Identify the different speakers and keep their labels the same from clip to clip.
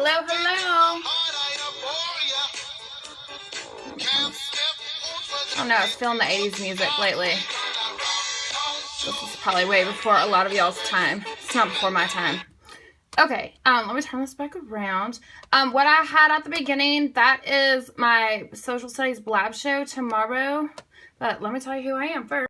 Speaker 1: Hello, hello. Oh no, it's feeling the 80s music lately. This is probably way before a lot of y'all's time. It's not before my time. Okay, let me turn this back around. What I had at the beginning, that is my social studies blab show tomorrow. But let me tell you who I am first.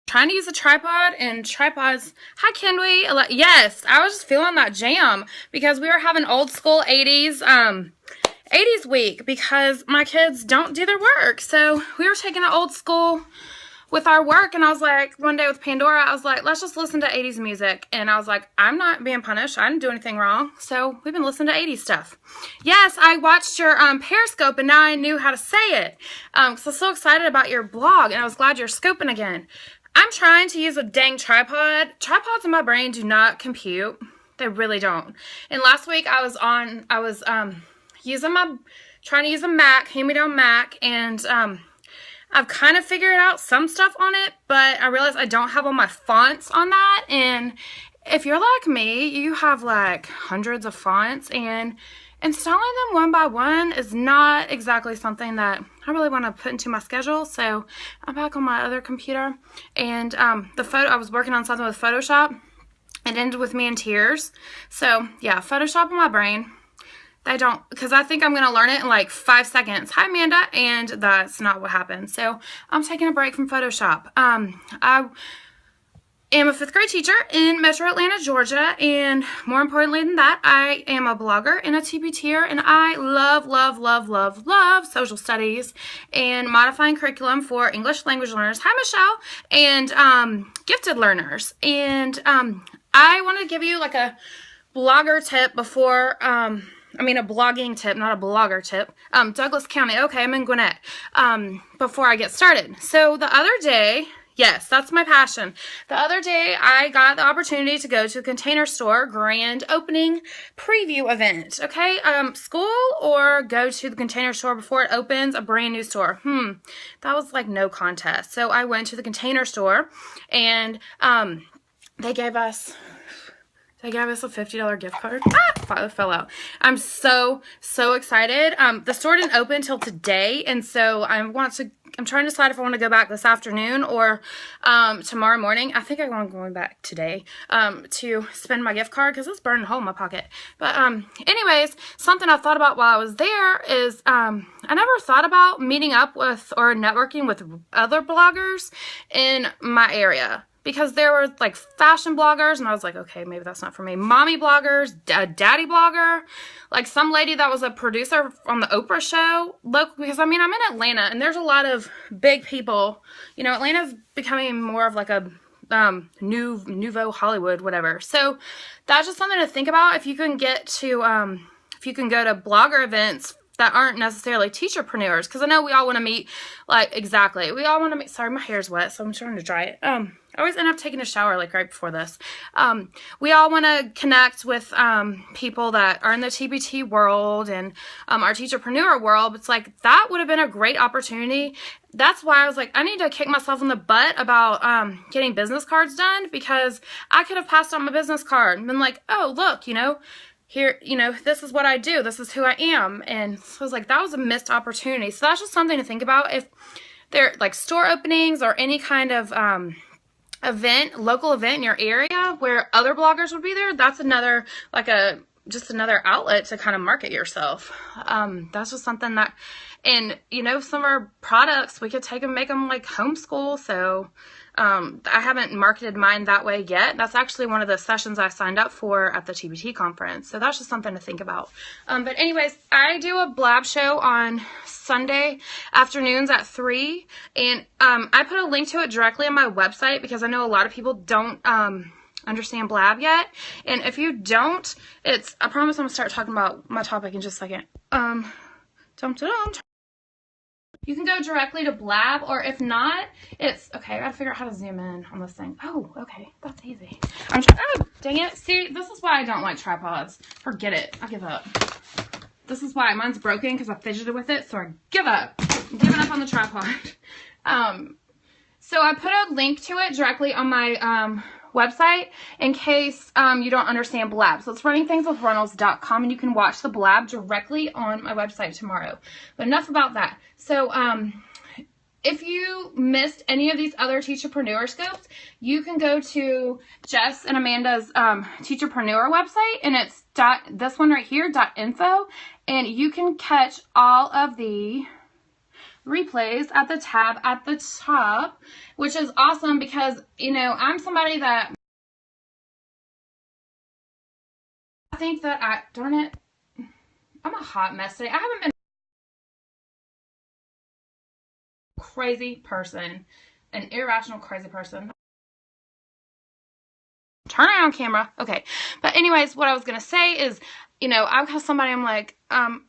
Speaker 1: Trying to use a tripod, and tripods. Hi, can we? Yes, I was just feeling that jam because we were having old school 80s week because my kids don't do their work. So we were taking it old school with our work, and I was like, one day with Pandora, I was like, let's just listen to 80s music. And I was like, I'm not being punished. I didn't do anything wrong. So we've been listening to 80s stuff. Yes, I watched your Periscope, and now I knew how to say it. So I'm so excited about your blog, and I was glad you're scoping again. I'm trying to use a dang tripod. Tripods in my brain do not compute. They really don't. And last week I was trying to use a Mac, hand-me-down Mac, and I've kind of figured out some stuff on it, but I realized I don't have all my fonts on that. And if you're like me, you have like hundreds of fonts, and installing them one by one is not exactly something that I really want to put into my schedule. So I'm back on my other computer, and I was working on something with Photoshop. It ended with me in tears. So yeah, Photoshop in my brain. Because I think I'm going to learn it in like 5 seconds. Hi, Amanda. And that's not what happened. So I'm taking a break from Photoshop. I am a 5th grade teacher in Metro Atlanta, Georgia. And more importantly than that, I am a blogger and a TPTer. And I love, love, love, love, love social studies and modifying curriculum for English language learners. Hi, Michelle. And gifted learners. And I want to give you like a blogger tip before... a blogging tip, not a blogger tip. Douglas County. Okay, I'm in Gwinnett. Before I get started. So the other day, yes, that's my passion. The other day, I got the opportunity to go to a Container Store grand opening preview event. Okay, school or go to the Container Store before it opens a brand new store. That was like no contest. So I went to the Container Store, and they gave us a $50 gift card. It fell out. I'm so excited. The store didn't open until today, and so I'm trying to decide if I want to go back this afternoon or tomorrow morning. I think I'm going back today to spend my gift card because it's burning a hole in my pocket. But anyways, something I thought about while I was there is I never thought about meeting up with or networking with other bloggers in my area. Because there were like fashion bloggers, and I was like, okay, maybe that's not for me. Mommy bloggers, a daddy blogger, like some lady that was a producer on the Oprah show. Look, because I'm in Atlanta, and there's a lot of big people. You know, Atlanta's becoming more of like a nouveau Hollywood, whatever. So that's just something to think about if you can get to, if you can go to blogger events that aren't necessarily teacherpreneurs, because I know we all want to meet, we all want to meet, sorry, my hair's wet, so I'm trying to dry it. I always end up taking a shower like right before this. We all want to connect with people that are in the TPT world and our teacherpreneur world. It's like, that would have been a great opportunity. That's why I was like, I need to kick myself in the butt about getting business cards done, because I could have passed on my business card and been like, oh, look, here, this is what I do. This is who I am. And so I was like, that was a missed opportunity. So that's just something to think about. If they're like store openings or any kind of local event in your area where other bloggers would be there, that's another, just another outlet to kind of market yourself. That's just something that, and some of our products, we could take and make them like homeschool. So I haven't marketed mine that way yet. That's actually one of the sessions I signed up for at the TPT conference. So that's just something to think about. But anyways, I do a blab show on Sunday afternoons at 3. And I put a link to it directly on my website because I know a lot of people don't understand blab yet. And if you don't, I promise I'm going to start talking about my topic in just a second. You can go directly to Blab, or if not, okay, I gotta figure out how to zoom in on this thing. Oh, okay, that's easy. Oh, dang it. See, this is why I don't like tripods. Forget it. I give up. This is why mine's broken, because I fidgeted with it, so I give up. I'm giving up on the tripod. So I put a link to it directly on my website in case you don't understand blab. So it's runningthingswithrunnels.com, and you can watch the blab directly on my website tomorrow. But enough about that. So if you missed any of these other Teacherpreneur scopes, you can go to Jess and Amanda's Teacherpreneur website, and it's this one right here, .info, and you can catch all of the replays at the tab at the top, which is awesome because, you know, I'm somebody that I think that darn it, I'm a hot mess today. I haven't been crazy person, an irrational crazy person. Turn around, camera. Okay. But anyways, what I was going to say is, you know, I have somebody, I'm like,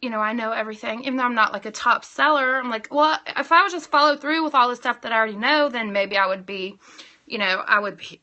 Speaker 1: you know, I know everything. Even though I'm not like a top seller, I'm like, well, if I would just follow through with all the stuff that I already know, then maybe I would be, you know,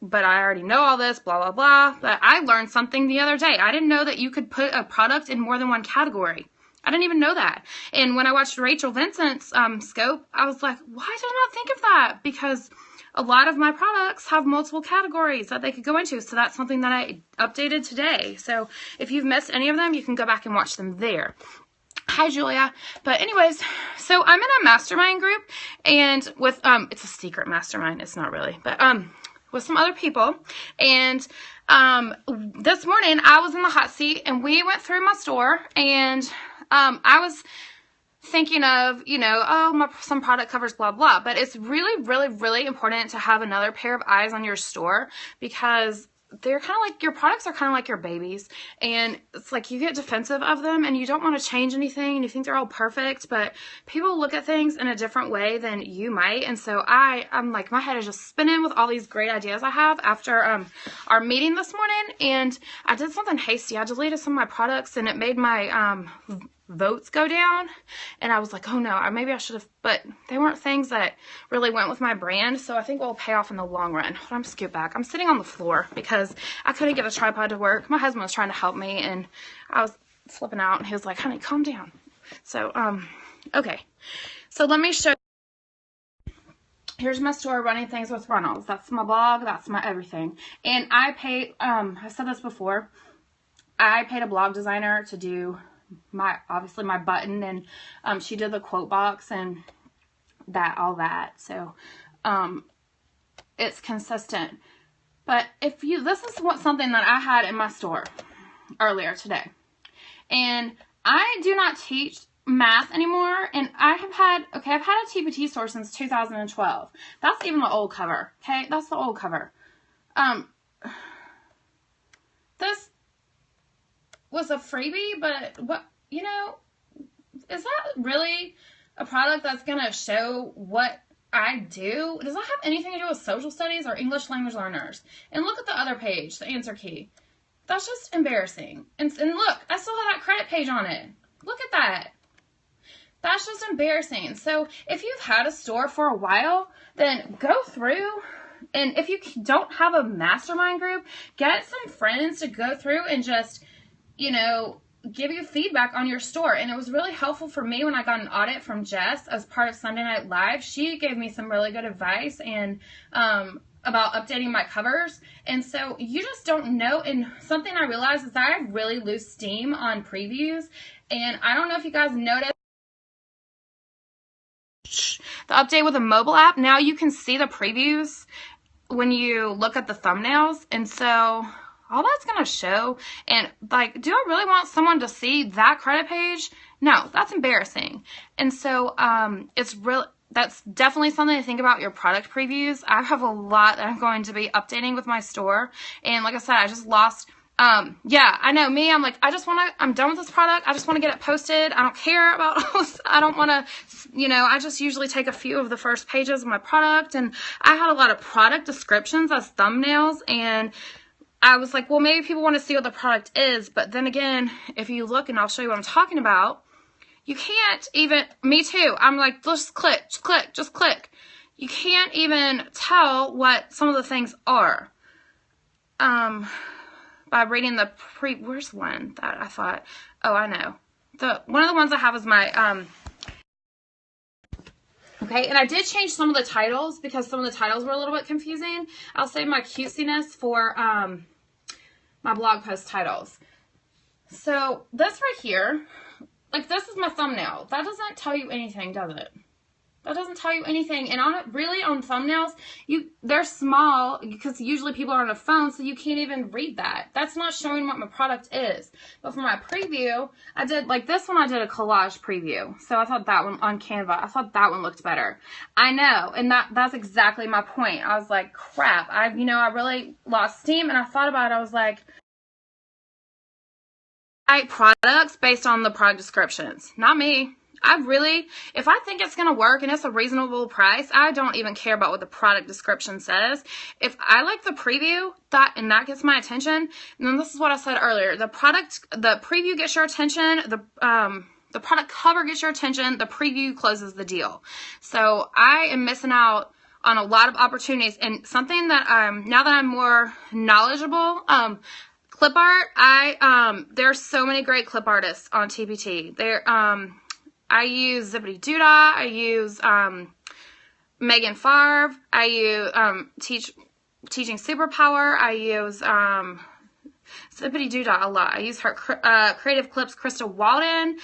Speaker 1: but I already know all this, blah, blah, blah. But I learned something the other day. I didn't know that you could put a product in more than one category. I didn't even know that. And when I watched Rachel Vincent's scope, I was like, why did I not think of that? Because a lot of my products have multiple categories that they could go into. So that's something that I updated today. So if you've missed any of them, you can go back and watch them there. Hi, Julia. But anyways, so I'm in a mastermind group, and with, it's a secret mastermind. It's not really, but, with some other people. And, this morning I was in the hot seat, and we went through my store, and, I was thinking of, you know, oh, some product covers, blah, blah. But it's really, really, really important to have another pair of eyes on your store, because they're kind of like, your products are kind of like your babies, and it's like you get defensive of them and you don't want to change anything and you think they're all perfect, but people look at things in a different way than you might. And so I'm like, my head is just spinning with all these great ideas I have after our meeting this morning. And I did something hasty. I deleted some of my products, and it made my votes go down, and I was like, oh no, maybe I should have, but they weren't things that really went with my brand, so I think it will pay off in the long run. But I'm scoot back. I'm sitting on the floor because I couldn't get a tripod to work. My husband was trying to help me, and I was flipping out, and he was like, honey, calm down. So, okay. So let me show you. Here's my store, Running Things with Runnels. That's my blog. That's my everything. And I paid, I've said this before, I paid a blog designer to do obviously my button, and she did the quote box and all that. So it's consistent. But this is something that I had in my store earlier today, and I do not teach math anymore, and I've had a TPT store since 2012. That's even the old cover. Okay, that's the old cover. This was a freebie, but what, you know, is that really a product that's going to show what I do? Does that have anything to do with social studies or English language learners? And look at the other page, the answer key. That's just embarrassing. And look, I still have that credit page on it. Look at that. That's just embarrassing. So if you've had a store for a while, then go through. And if you don't have a mastermind group, get some friends to go through and just, you know, give you feedback on your store. And it was really helpful for me when I got an audit from Jess as part of Sunday Night Live. She gave me some really good advice and about updating my covers. And so you just don't know. And something I realized is that I really lose steam on previews. And I don't know if you guys noticed the update with the mobile app. Now you can see the previews when you look at the thumbnails. And so all that's going to show, and like, do I really want someone to see that credit page? No, that's embarrassing. And so that's definitely something to think about, your product previews. I have a lot that I'm going to be updating with my store. And like I said, I just lost, yeah, I know me. I'm like, I'm done with this product. I just want to get it posted. I don't care about all this. I don't want to, you know, I just usually take a few of the first pages of my product. And I had a lot of product descriptions as thumbnails, and I was like, well, maybe people want to see what the product is. But then again, if you look, and I'll show you what I'm talking about, you can't even, me too, I'm like, just click. You can't even tell what some of the things are by reading the where's one that I thought, oh, I know. One of the ones I have is my Okay, and I did change some of the titles because some of the titles were a little bit confusing. I'll save my cutesiness for my blog post titles. So this right here, like this is my thumbnail. That doesn't tell you anything, does it? That doesn't tell you anything. And on thumbnails, they're small because usually people are on a phone, so you can't even read that. That's not showing what my product is. But for my preview, I did, like this one, I did a collage preview. So I thought that one on Canva, I thought that one looked better. I know, and that's exactly my point. I was like, crap, I really lost steam, and I thought about it. I was like, products based on the product descriptions, not me. If I think it's going to work and it's a reasonable price, I don't even care about what the product description says. If I like the preview, that gets my attention, and then this is what I said earlier, the preview gets your attention, the product cover gets your attention, the preview closes the deal. So I am missing out on a lot of opportunities, and something that now that I'm more knowledgeable, clip art, there's so many great clip artists on TPT. I use Zippity Doodah. I use Megan Favre. I use Teaching Superpower. I use Zippity Doodah a lot. I use her Creative Clips, Krista Walden.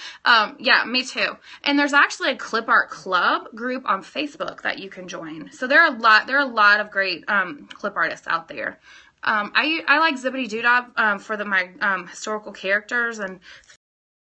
Speaker 1: Yeah, me too. And there's actually a clip art club group on Facebook that you can join. So there are a lot of great clip artists out there. I like Zippity Doodah for my historical characters and